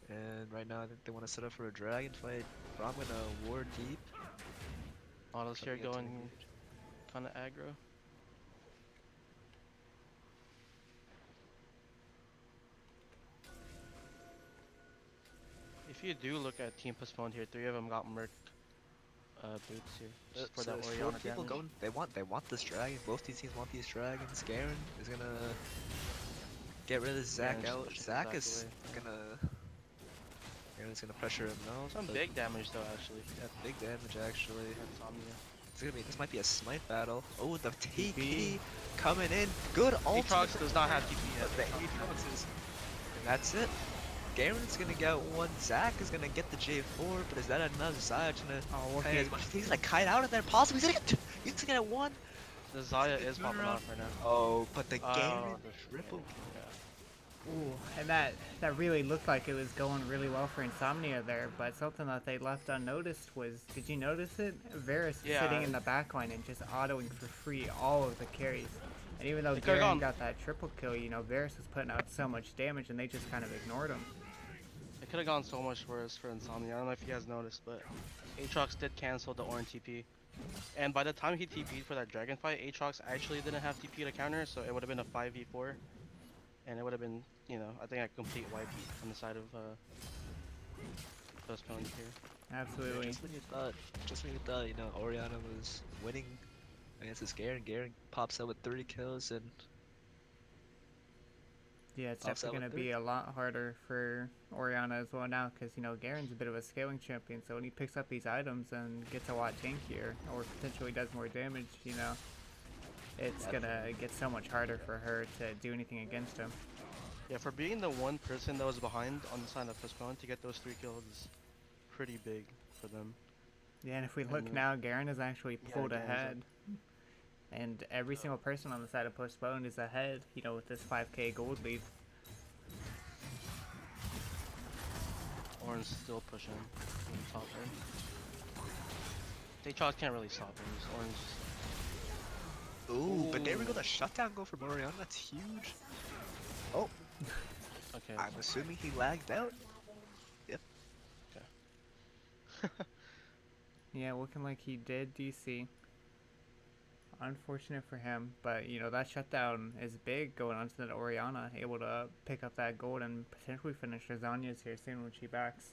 And right now I think they want to set up for a dragon fight. But I'm gonna ward deep. Autos here Trying to get to going engage. kind of aggro. If you do look at Team Postponed here, 3 of them got Merc boots here just for So that there's 4 Oriana people damage. going. They want this dragon. Both these teams want these dragons. Garen is gonna get rid of Zac Garen's out. pushing Zac Zac is away. gonna. Garen's gonna pressure him now. Some but big damage though, actually. yeah, big damage actually. Insomnia. It's gonna be. This might be a smite battle. Oh, the TP TP. coming in. Good ultimate. Aatrox does not have TP yet. The Aatrox is. And that's it. Garen's gonna get one. Zac is gonna get the J4, but is that enough? Zay's gonna. Oh, Kite okay. as much as he's gonna kite out of there. Possibly he's gonna get. He's gonna get one. The Zaya Good is popping turnaround. off right now. Oh, but the Oh, Garen the triple. Yeah. Ooh, and that really looked like it was going really well for Insomnia there, but something that they left unnoticed was, did you notice it? Varus Yeah. sitting in the backline and just autoing for free all of the carries. And even though They could've Garen gone- got that triple kill, you know, Varus was putting out so much damage and they just kind of ignored him. It could have gone so much worse for Insomnia. I don't know if you guys noticed, but Aatrox did cancel the Ornn TP. And by the time he TP'd for that dragon fight, Aatrox actually didn't have TP to counter, so it would have been a 5v4. And it would have been, you know, I think a complete wipe on the side of Postponed here. Absolutely. Just when you thought, you know, Oriana was winning against this Garen. Garen pops out with 30 kills and Yeah, it's Pops out definitely going with to be a lot harder for Oriana as well now, because, you know, Garen's a bit of a scaling champion, so when he picks up these items and gets a lot tankier, or potentially does more damage, you know, it's going to get so much harder for her to do anything against him. Yeah, for being the one person that was behind on the side of Postponed to get those 3 kills is pretty big for them. Yeah, and if we And look then- now, Garen has actually Yeah, pulled Garen's up. ahead. And every single person on the side of Postponed is ahead, you know, with this 5k gold lead. Ornn's still pushing in the top lane. Aatrox can't really stop him. Ornn's ooh, but there we go, Ooh. the shutdown goal from Oriana. That's huge. Oh, okay. I'm assuming he lagged out. Yeah, looking like he did DC. Unfortunate for him, but you know that shutdown is big going on to the Oriana, able to pick up that gold and potentially finish Zanya's here soon when she backs.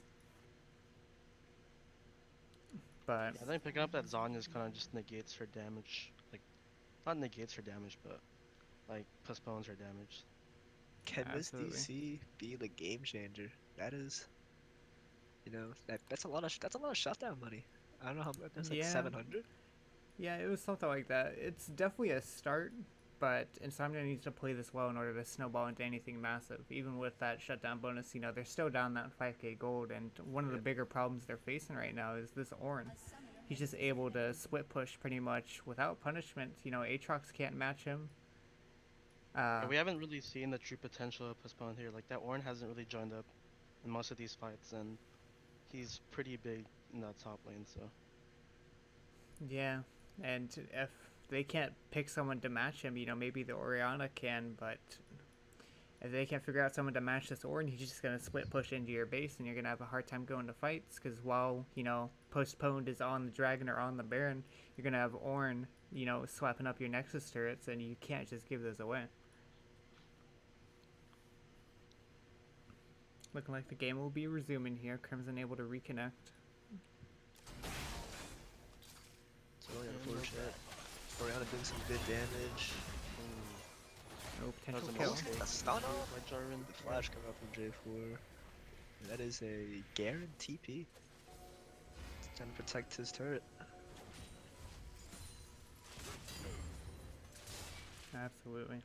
But Yeah, I think picking up that Zanya's kind of just negates her damage. Like, not negates her damage, but like postpones her damage. Can Absolutely. this DC be the game changer? That is, you know, that's a lot of shutdown money. I don't know how much. That's like Yeah. 700. yeah, it was something like that. It's definitely a start, but Insomnia needs to play this well in order to snowball into anything massive. Even with that shutdown bonus, you know, they're still down that 5k gold, and one of the bigger problems they're facing right now is this Ornn. He's just able to split push pretty much without punishment. You know, Aatrox can't match him. Yeah, we haven't really seen the true potential of Postponed here. Like, that Ornn hasn't really joined up in most of these fights, and he's pretty big in that top lane, so. Yeah, and if they can't pick someone to match him, you know, maybe the Oriana can, but if they can't figure out someone to match this Ornn, he's just going to split push into your base, and you're going to have a hard time going to fights, because while, you know, Postponed is on the Dragon or on the Baron, you're going to have Ornn, you know, swapping up your Nexus turrets, and you can't just give those away. Looking like the game will be resuming here. Crimson able to reconnect. It's really unfortunate. Oriana doing some good damage. Oh, That was potential a kill. mistake. A stun off. By Jarvan. The flash coming up from J4. That is a Garen TP. He's trying to protect his turret. Absolutely.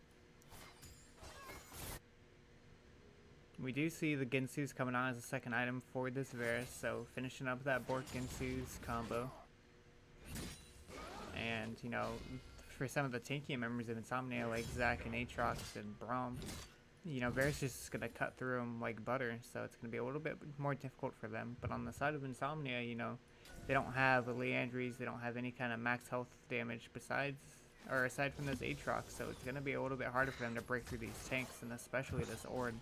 We do see the Ginsu's coming on as a second item for this Varus, so finishing up that Bork Ginsu's combo. And, you know, for some of the tankier members of Insomnia, like Zac and Aatrox and Braum, you know, Varus is just going to cut through them like butter, so it's going to be a little bit more difficult for them. But on the side of Insomnia, you know, they don't have a Leandries, they don't have any kind of max health damage besides, or aside from this Aatrox, so it's going to be a little bit harder for them to break through these tanks, and especially this Ornn.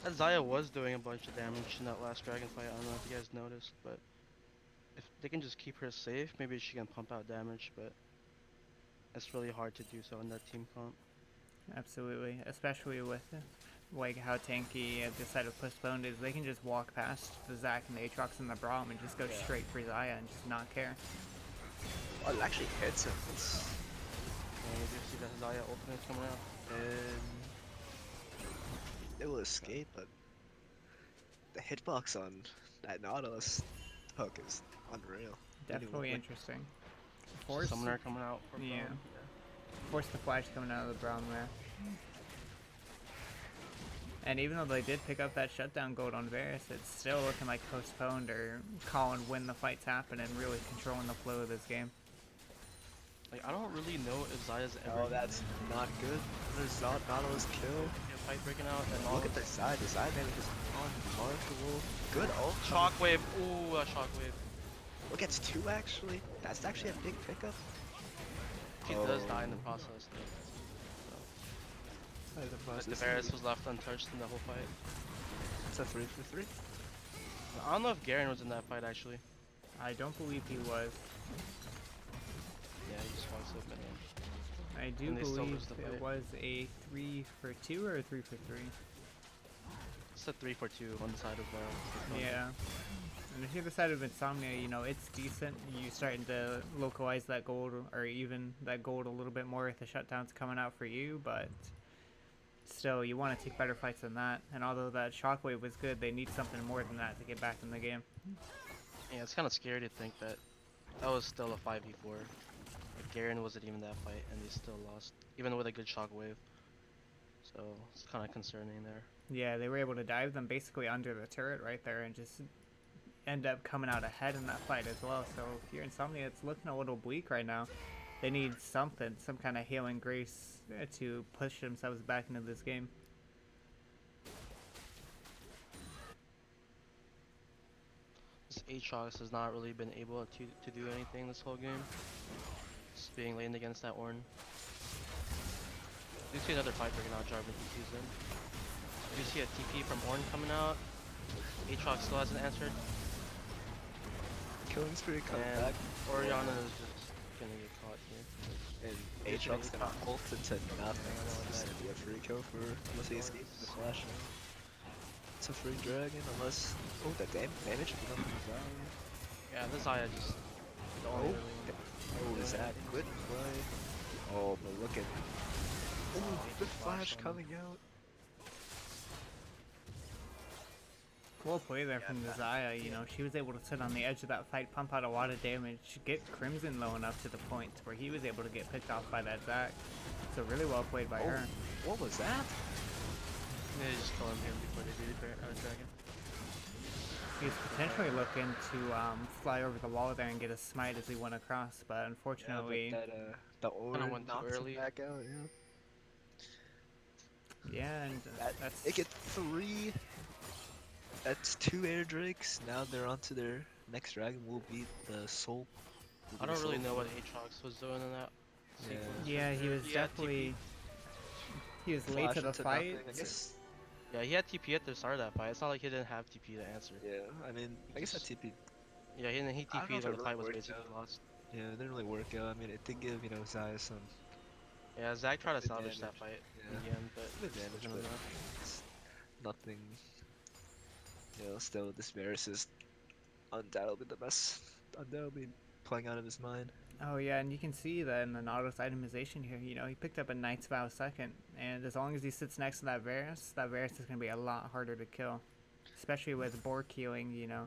That Zaya was doing a bunch of damage in that last dragon fight. I don't know if you guys noticed, but if they can just keep her safe, maybe she can pump out damage, but it's really hard to do so in that team comp. Absolutely, especially with like how tanky this side of Postponed is. They can just walk past the Zac and the Aatrox and the Braum and just go straight for Zaya and just not care. Oh, it actually hits him. And you do see that Zaya ultimate coming out. And it will escape, but the hitbox on that Nautilus hook is unreal. Definitely interesting. Force summoner coming out. For yeah. Braum. Force the flash coming out of the Braum there. And even though they did pick up that shutdown gold on Varus, it's still looking like Postponed or calling when the fight's happen and really controlling the flow of this game. Like, I don't really know if Zaya's ever. Oh, that's not good. There's Nautilus kill. Fight breaking out. And Look at the Zaya. The Zaya damage is unmarkable. Good ult. Shockwave. Ooh, a shockwave. Look, it's 2 actually. That's actually a big pickup. She does die in the process. But the Varus was left untouched in the whole fight. It's a 3 for 3. I don't know if Garen was in that fight actually. I don't believe he was. Yeah, he just wants to open it. I do And they still believe lose the it fight. was a 3 for 2 or a 3 for 3. It's a 3 for 2 on the side of Yeah. And if you're the side of Insomnia, you know, it's decent. You're starting to localize that gold, or even that gold a little bit more if the shutdown's coming out for you, but still, you want to take better fights than that. And although that shockwave was good, they need something more than that to get back in the game. Yeah, it's kind of scary to think that that was still a 5v4. Like, Garen wasn't even that fight, and they still lost, even with a good shockwave. So it's kind of concerning there. Yeah, they were able to dive them basically under the turret right there and just end up coming out ahead in that fight as well. So if you're Insomnia, it's looking a little bleak right now. They need something, some kind of healing grace to push themselves back into this game. This Aatrox has not really been able to do anything this whole game. Just being lanes against that Ornn. You see another fight breaking out, Jarvan TP's in. You see a TP from Ornn coming out. Aatrox still hasn't answered. Killing spree coming And back. Orianna is just gonna get caught here. And Aatrox gonna ult into nothing. It's just gonna be a free kill for unless he escapes the flash. It's a free dragon unless the damage is nothing. Yeah, this Zaya just don't really. Is that good play? Oh, but look at the flash coming out. Well played there from the Zaya, you know, she was able to sit on the edge of that fight, pump out a lot of damage, get Crimson low enough to the point where he was able to get picked off by that Zac. So really well played by her. What was that? They just kill him here before they do the dragon. He was potentially looking to fly over the wall there and get a smite as he went across, but unfortunately, Yeah, but the Ornn went too knocked early. him back out, yeah, and that's They get 3. That's 2 air drakes. Now they're on to their next dragon. Will be the soul. I don't really know what Aatrox was doing in that sequence. yeah, he was He had definitely he was late to the fight. Yeah, he had TP at the start of that fight. It's not like he didn't have TP to answer. Yeah, I mean, I guess that TP. Yeah, he I don't know TP'd if when it the really fight was worked basically out. lost. Yeah, it didn't really work out. I mean, it did give Zaya some Yeah, Zac tried to Good salvage that damage. fight Yeah. in the end, but good damage, wasn't but enough. it's nothing. Still, this Varus is undoubtedly the best. Undoubtedly playing out of his mind. Oh yeah, and you can see that in the Nautilus itemization here, you know, he picked up a Knight's Vow second, and as long as he sits next to that Varus is going to be a lot harder to kill. Especially with Bork healing, you know,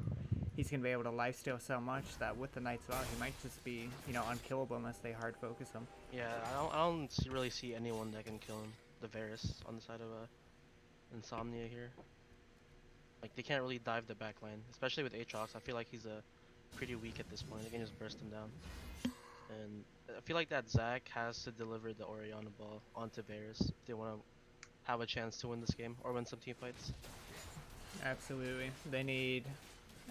he's going to be able to lifesteal so much that with the Knight's Vow, he might just be, you know, unkillable unless they hard focus him. Yeah, I don't really see anyone that can kill him. The Varus on the side of Insomnia here. Like, they can't really dive the backline, especially with Aatrox. I feel like he's pretty weak at this point. They can just burst him down. And I feel like that Zac has to deliver the Orianna ball onto Varus if they want to have a chance to win this game or win some team fights. Absolutely. They need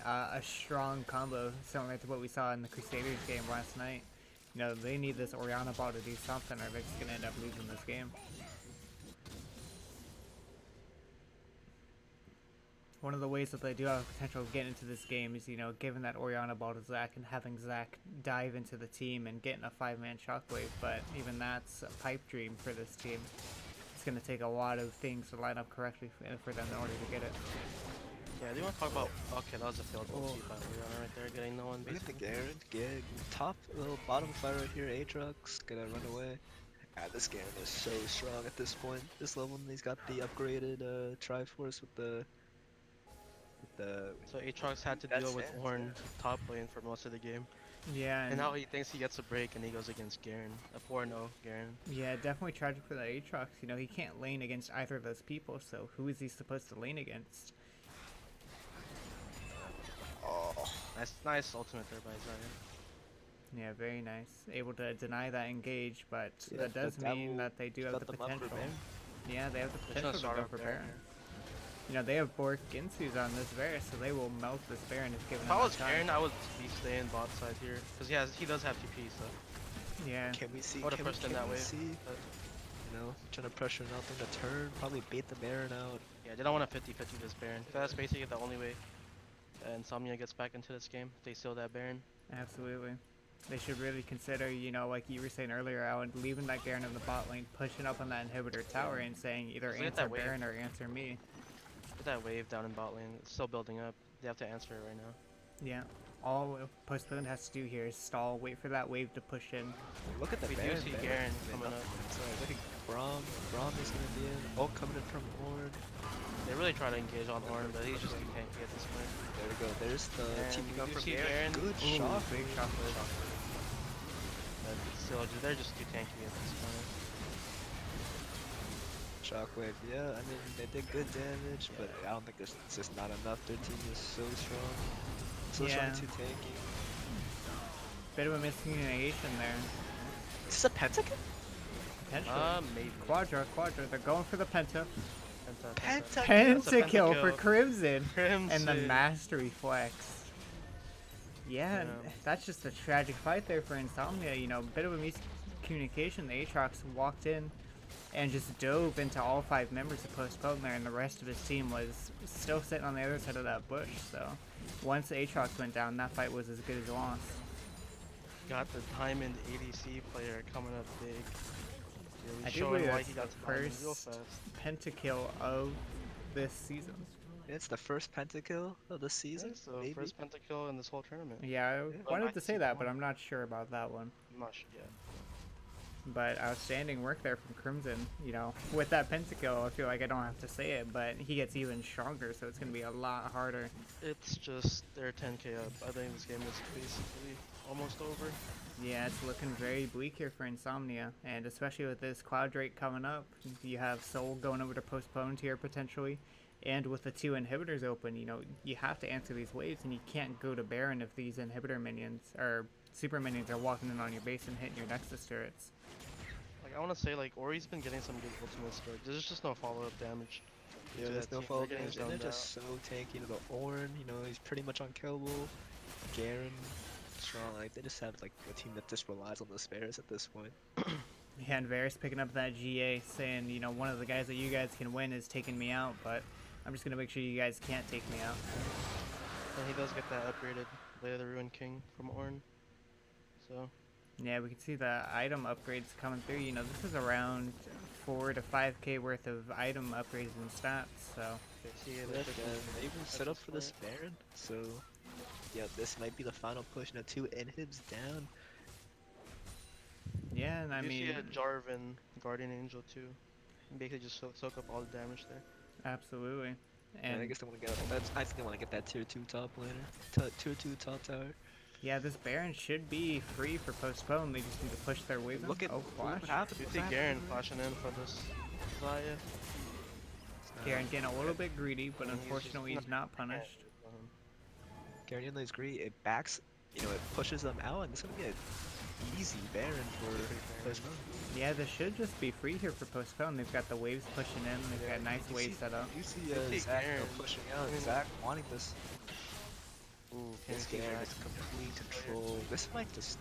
a strong combo, similar to what we saw in the Crusaders game last night. You know, they need this Orianna ball to do something or they're just going to end up losing this game. one of the ways that they do have potential of getting into this game is, you know, giving that Orianna ball to Zac and having Zac dive into the team and getting a 5-man shockwave. But even that's a pipe dream for this team. It's going to take a lot of things to line up correctly for them in order to get it. Yeah, do you want to talk about? Okay, that was a failed ulti by Orianna right there, getting no one. Look at the Basically. Garen. Top little bottom fight right here. Aatrox gonna run away. This Garen is so strong at this point. This level, and he's got the upgraded Triforce with the So Aatrox had to That deal with stands, Ornn top lane for most of the game, Yeah, and now he thinks he gets a break, and he goes against Garen, a 4-0 Garen. yeah, definitely tragic for that Aatrox. You know, he can't lane against either of those people, so who is he supposed to lane against? Oh, Nice ultimate there by Xayah. Yeah, very nice. Able to deny that engage, but Yeah, that does but that mean will that they do have shut the them up for potential. Baron. Yeah, they have the They're gonna potential to start go off for Baron. Baron. You know, they have Bork Ginsu's on this Varus, so they will melt this Baron if given If I enough was time. Garen, I would be staying bot side here, because he does have TP, so Yeah, Can we see? I would've Can we, pushed in can that we wave, see? but You know, trying to pressure nothing to turn. Probably bait the Baron out. yeah, they don't want to 50-50 this Baron. That's basically the only way Insomnia gets back into this game. If they steal that Baron. absolutely. They should really consider, you know, like you were saying earlier, Alan, leaving that Garen in the bot lane, pushing up on that inhibitor tower and saying either Just look at answer that wave. Baron or answer me. Get that wave down in bot lane. It's still building up. They have to answer it right now. Yeah. All Postponed has to do here is stall, wait for that wave to push in. Look at the We do Baron. see Baron. Garen I mean, coming up. Sorry, look at Braum. Braum is gonna be in. Oh, coming in from Ornn. They really try to engage on Ornn, but he's just too tanky at this point. There we go. There's the And TP we up do from see Garen. Garen. Good Ooh, shot. big shot. But still, they're just too tanky at this point. Shockwave. Yeah, I mean they did good damage, but I don't think it's just not enough. Their team is so strong. So Yeah. strong, too tanky. Bit of a miscommunication there. Is this a pentakill? Potentially. Maybe. Quadra. They're going for the penta. Penta- Pentakill for pentakill. Crimson. Crimson. And the mastery flex. Yeah, Yeah. that's just a tragic fight there for Insomnia. You know, bit of a miscommunication. The Aatrox walked in and just dove into all 5 members of Postponed there, and the rest of his team was still sitting on the other side of that bush. So once the Aatrox went down, that fight was as good as lost. Got the Diamond ADC player coming up big. Really I do showing believe why that's he the got the Diamond real first fast. pentakill of this season. It's the first pentakill of the season. Yeah, so maybe. first pentakill in this whole tournament. Yeah, I Well, wanted I to see say that, one. but I'm not sure about that one. I'm not sure yet. But outstanding work there from Crimson. You know, with that pentakill, I feel like I don't have to say it, but he gets even stronger, so it's going to be a lot harder. It's just they're 10k up. I think this game is basically almost over. Yeah, it's looking very bleak here for Insomnia, and especially with this Cloud Drake coming up, you have Soul going over to Postponed here potentially, and with the 2 inhibitors open, you know, you have to answer these waves, and you can't go to Baron if these inhibitor minions, or super minions, are walking in on your base and hitting your Nexus turrets. Like I want to say, like Ori's been getting some good ultimates, but there's just no follow-up damage. Yeah, to there's that no team. follow They're getting damage, and they're zoned just so tanky. You know, the Ornn, you know, he's pretty much unkillable. Garen, strong. Like they just have like a team that just relies on the spares at this point. Yeah, and Varus picking up that GA, saying, you know, one of the guys that you guys can win is taking me out, but I'm just going to make sure you guys can't take me out. And he does get that upgraded Blade of the Ruined King from Ornn. So Yeah, we can see the item upgrades coming through. You know, this is around 4 to 5k worth of item upgrades and stats, so they see it. Look, they even set up for this Baron, so yeah, this might be the final push. Now 2 inhibs down. yeah, and I You mean, see a Jarvan Guardian Angel too. And basically just soak up all the damage there. absolutely. And I And guess they want to get. I think they want to get that tier 2 top laner, tier 2 top tower. yeah, this Baron should be free for Postpone. They just need to push their wave in. Look at Oh, flash. what happened. You What see happened Garen there? flashing in for this Xayah. Garen getting a little bit greedy, but And he's just unfortunately he's not punished. Garen even though he's greedy, it backs. You know, it pushes them out, and this is gonna be an easy Baron for Postpone. Yeah, this should just be free here for Postpone. They've got the waves pushing in. They've got nice You waves see- set up. You see You see Zach Garen. pushing out. I mean- Zach wanting this. Ooh, This can you see Garen Zach? is complete control. This might just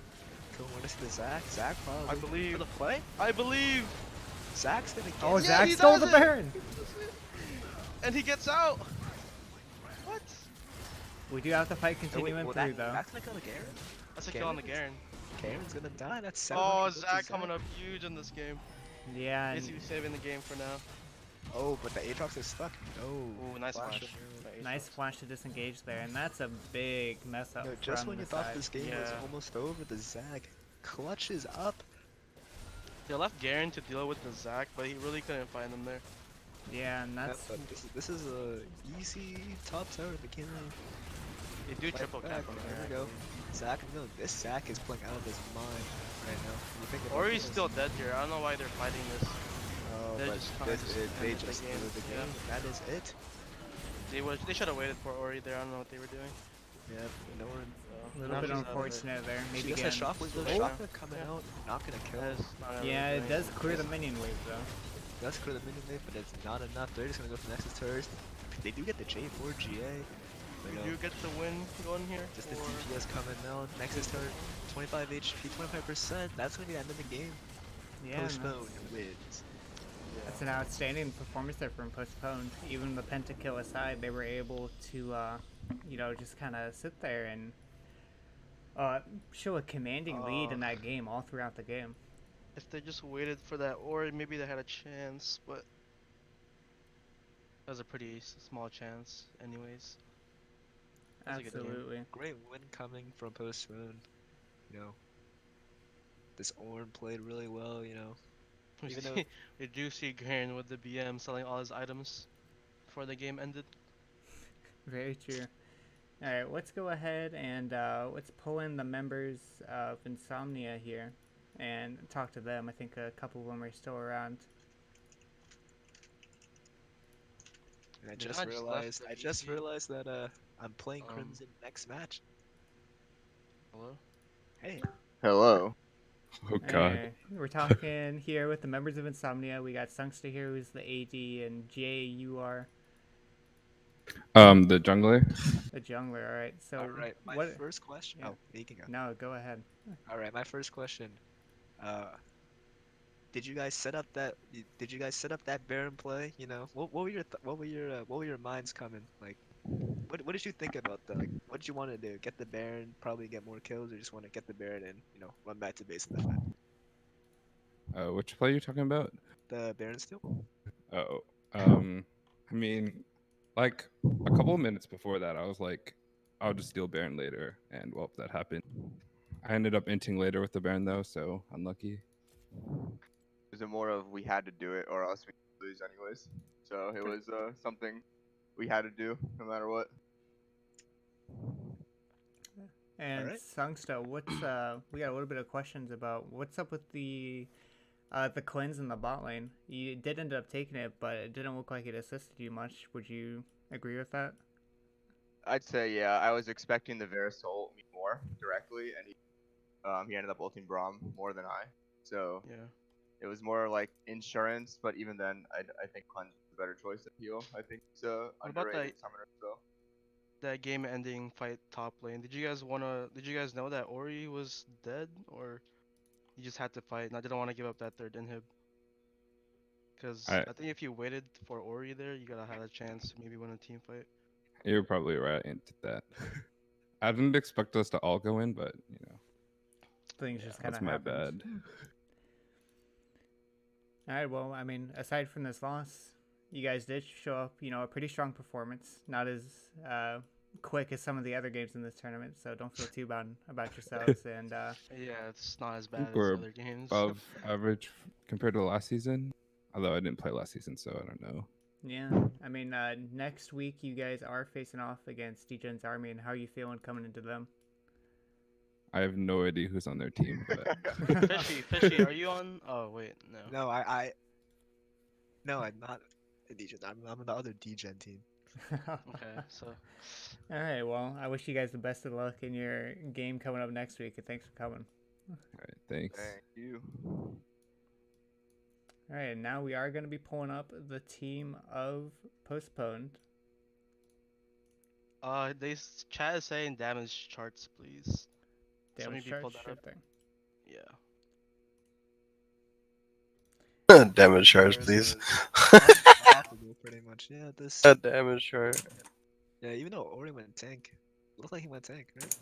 kill one. This is the Zach. Zach probably. I believe. For the play. I believe! Zach's gonna get. Oh, Yeah, Zach he stole does the it! Baron! And he gets out! We do have the fight Oh, wait, continuing well, through though. that's gonna kill the Garen. That's a kill on the Garen? Garen. Garen's gonna die. That's 700 Oh, gold to Zach coming up huge in this game. Yeah, and Basically saving the game for now. Oh, but the Aatrox is stuck. No. Ooh, nice flash. of- nice flash to disengage there, and that's a big mess up No, from just when the you thought side. this game was Yeah. almost over, the Zag clutches up. They left Garen to deal with the Zach, but he really couldn't find him there. Yeah, and that's But this is a easy top tower in the game. They do triple cap him There we here. go. Zach, no, this Zach is playing out of his mind right now. You think about Or he's this. still dead here. I don't know why they're fighting this. Oh, they're but just kinda just they ended the just game. ended the Yeah. game. That is it. They should have waited for Ori there. I don't know what they were doing. Yeah, no one. a little bit Now she's out of it. unfortunate there. She Maybe gets a again. shock with the Yeah. shotgun coming Yeah. out. Not gonna kill. That's not really Yeah, it doing does clear the minion wave though. That's clear the minion wave, but it's not enough. They're just gonna go for Nexus turret. They do get the J4 GA. But, You do get the win going here. just the for- DPS coming now. Nexus turret, 25 HP, 25%. That's gonna be the end of the game. Yeah, and Postponed wins. that's an outstanding performance there from Postponed. Even the pentakill aside, they were able to, just kind of sit there and show a commanding lead in that game all throughout the game. If they just waited for that Ori, maybe they had a chance, but that was a pretty small chance, anyways. That was a good game. Absolutely. Great win coming from Postponed. You know, this Ornn played really well. You know, We Even see- we do see Garen with the BM selling all his items before the game ended. Very true. All right, let's go ahead and let's pull in the members of Insomnia here and talk to them. I think a couple of them are still around. and I They just not just left realized. the I just VC. realized that I'm playing Um, Crimson next match. Hello? Hey. Hello. Oh god. Alright, we're talking here with the members of Insomnia. We got Sungster here, who's the AD, and Jay, you are The jungler. the jungler. All right, so All right. My what? first question. yeah. Oh, you can go. No, go ahead. All right. My first question. Did you guys set up that? Did you guys set up that Baron play? You know, what were your what were your minds coming like? What did you think about that? Like, what did you want to do? Get the Baron, probably get more kills, or just want to get the Baron and run back to base and defend? Which play are you talking about? The Baron still? Oh, I mean, like a couple of minutes before that, I was like, I'll just steal Baron later, and well, that happened. I ended up inting later with the Baron though, so unlucky. It was more of we had to do it or else we lose anyways. So it was something we had to do no matter what. And Alright. Sungster, what's we got a little bit of questions about what's up with the cleanse in the bot lane. You did end up taking it, but it didn't look like it assisted you much. Would you agree with that? I'd say yeah. I was expecting the Varus to ult me more directly, and he ended up ulting Braum more than I. So Yeah. it was more like insurance, but even then, I think Cleanse is a better choice than heal. I think it's a about underrated summoner. So That game-ending fight top lane. Did you guys know that Ori was dead, or you just had to fight and I didn't want to give up that third inhib? Because I- I think if you waited for Ori there, you gotta have a chance to maybe win a team fight. You're probably right into that. I didn't expect us to all go in, but Things just kind that's of my happened. bad. All right. Well, I mean, aside from this loss, you guys did show up. A pretty strong performance. Not as quick as some of the other games in this tournament. So don't feel too bad about yourselves. And Yeah, it's not as I bad think as we're other games. above average compared to last season. Although I didn't play last season, so I don't know. yeah, I mean, next week you guys are facing off against DJ's Army. And how are you feeling coming into them? I have no idea who's on their team, but Fishy, are you on? Oh wait, no. No, no, I'm not a DJ. I'm on the other DGen team. Okay, so All right. Well, I wish you guys the best of luck in your game coming up next week. And thanks for coming. all right, thanks. thank you. All right, and now we are going to be pulling up the team of Postponed. chat is saying damage charts, plees. So Damage many people chart, that sure are- thing. Yeah. Damage charge, There's please. a- pretty much. Yeah, this. A damage chart. Yeah, even though Ori went tank, Looks like he went tank, right?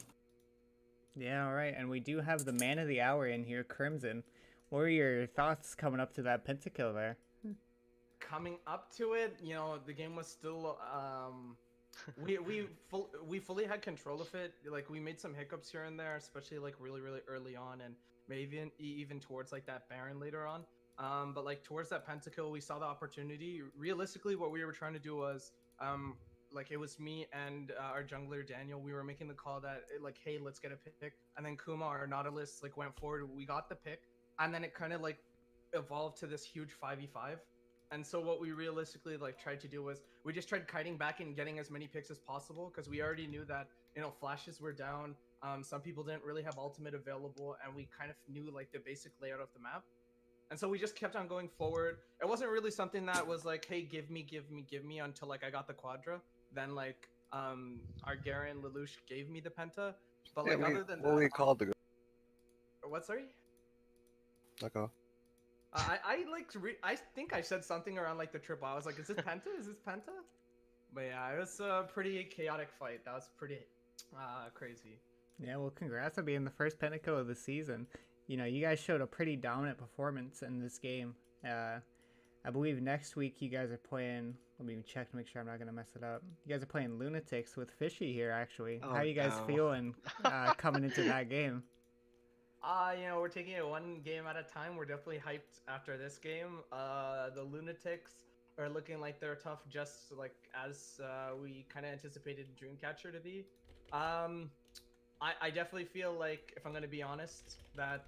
Yeah, all right. And we do have the man of the hour in here, Crimson. What were your thoughts coming up to that pentakill there? Coming up to it, you know, the game was still we fully had control of it. Like we made some hiccups here and there, especially like really early on, and maybe even towards like that Baron later on. But like towards that pentakill, we saw the opportunity. Realistically, what we were trying to do was like it was me and our jungler Daniel. We were making the call that like, hey, let's get a pick, and then Kuma, our Nautilus, like went forward. We got the pick, and then it kind of like evolved to this huge 5v5. And so what we realistically like tried to do was we just tried kiting back and getting as many picks as possible because we already knew that, you know, flashes were down. Some people didn't really have ultimate available, and we kind of knew like the basic layout of the map. And so we just kept on going forward. It wasn't really something that was like, hey, give me until like I got the quadra. Then like our Garen Lelouch gave me the penta. But like other than what that, we called the what, sorry? go. I think I said something around like the triple. I was like, is this penta? Is this penta? But yeah, it was a pretty chaotic fight. That was pretty crazy. Yeah, well, congrats on being the first pentakill of the season. You know, you guys showed a pretty dominant performance in this game. I believe next week you guys are playing. Let me check to make sure I'm not gonna mess it up. You guys are playing Lunatics with Fishy here, actually. Oh, How you guys no. feeling coming into that game? You know, we're taking it one game at a time. We're definitely hyped after this game. The Lunatics are looking like they're tough, just like as we kind of anticipated Dreamcatcher to be. I definitely feel like, if I'm gonna be honest, that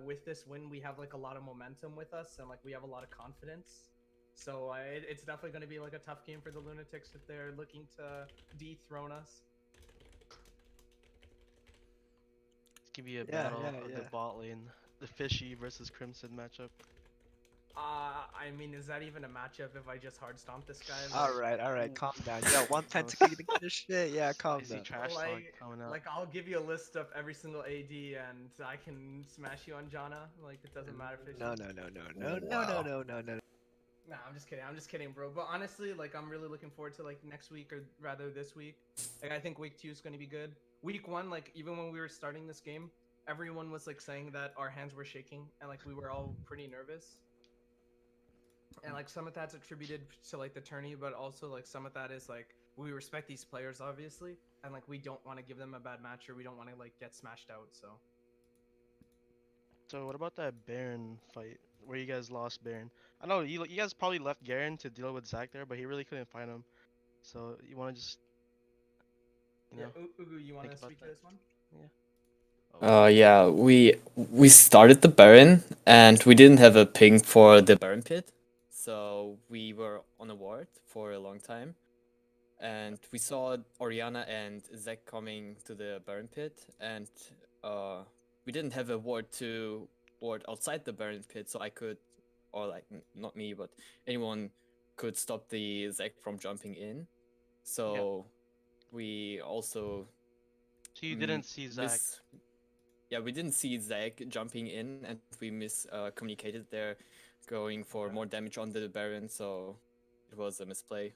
with this win we have like a lot of momentum with us, and like we have a lot of confidence. So it's definitely gonna be like a tough game for the Lunatics if they're looking to dethrone us. Give you a Yeah, battle yeah, of yeah. the bot lane, the Fishy versus Crimson matchup. I mean, is that even a matchup if I just hard stomp this guy? All right, calm down. Yeah, one pentakill to get this shit. Yeah, calm Spicy down. trash talk coming out. Like I'll give you a list of every single AD, and I can smash you on Janna. Like it doesn't matter if it's No. Nah, I'm just kidding. I'm just kidding, bro. But honestly, like I'm really looking forward to like next week, or rather this week. Like I think week 2 is going to be good. Week 1, like even when we were starting this game, everyone was like saying that our hands were shaking and like we were all pretty nervous. And like some of that's attributed to like the tourney, but also like some of that is like we respect these players obviously, and like we don't want to give them a bad match, or we don't want to like get smashed out. So what about that Baron fight where you guys lost Baron? I know you guys probably left Garen to deal with Zac there, but he really couldn't find him. So you want to just Yeah, Ugu, you want think to about speak to that. this one? Yeah, we started the Baron and we didn't have a ping for the Baron pit, so we were on a ward for a long time, and we saw Oriana and Zek coming to the Baron pit, and we didn't have a ward to ward outside the Baron pit, so I could, or like not me, but anyone could stop the Zek from jumping in. So we also So you didn't see Zac. yeah, we didn't see Zag jumping in, and we communicated there, going for more damage on the Baron, so it was a misplay.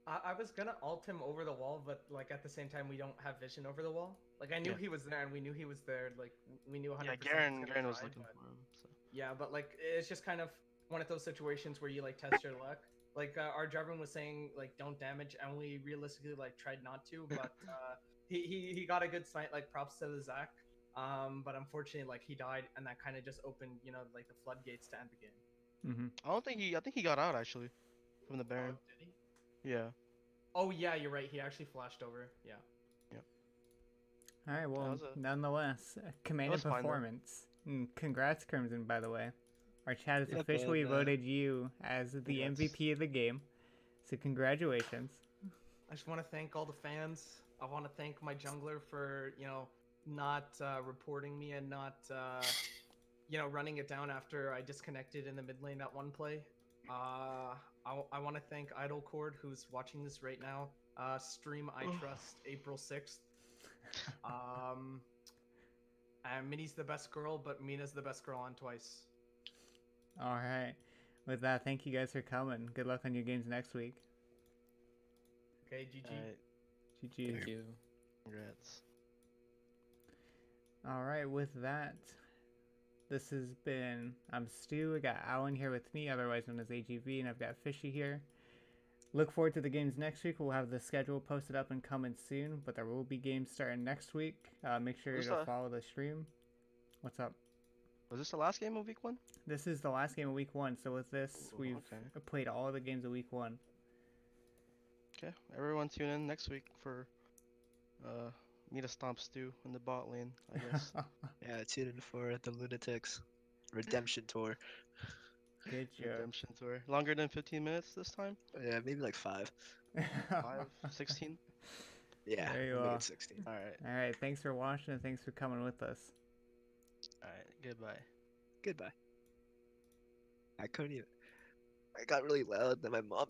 I was gonna ult him over the wall, but like at the same time we don't have vision over the wall. Like I knew Yeah. he was there, and we knew he was there. Like we knew 100%. Yeah, he Garen gonna was try, looking but- for him. So. Yeah, but like it's just kind of one of those situations where you like test your luck. Like our Jarvan was saying like don't damage, and we realistically like tried not to, but he got a good smite. Like props to the Zac. But unfortunately, like he died, and that kind of just opened, you know, like the floodgates to end the game. Mm-hmm. I think he got out actually from the Baron. Oh, did he? Yeah. Oh yeah, you're right. He actually flashed over. Yeah. All right, well, was a- nonetheless, a commanding was fine, though. performance. Congrats, Crimson, by the way. Our chat has Yeah, officially man. voted you as the Congrats. MVP of the game. So congratulations. I just want to thank all the fans. I want to thank my jungler for, you know, not reporting me and not, you know, running it down after I disconnected in the mid lane that one play. I want to thank Idlecord, who's watching this right now. Stream I Trust April 6th. And Minnie's the best girl, but Mina's the best girl on twice. All right. With that, thank you guys for coming. Good luck on your games next week. Okay, GG. Alright. GG. Thank you. Congrats. All right, with that, this has been. I'm Stu. I got Alan here with me, otherwise known as AGV, and I've got Fishy here. Look forward to the games next week. We'll have the schedule posted up and coming soon, but there will be games starting next week. Make sure Who's to the- follow the stream. What's up? Was this the last game of week 1? This is the last game of week 1, so with this, Ooh, we've okay. played all the games of week 1. Okay, everyone tune in next week for me to stomp Stu in the bot lane, I guess. Yeah, tune in for the Lunatics Redemption Tour. Good joke. Redemption tour. Longer than 15 minutes this time? Yeah, maybe like 5. 5? 16? Yeah, There you we'll make are. it 16. Alright, All right, thanks for watching and thanks for coming with us. alright, goodbye. Goodbye. I couldn't even. I got really loud, then my mom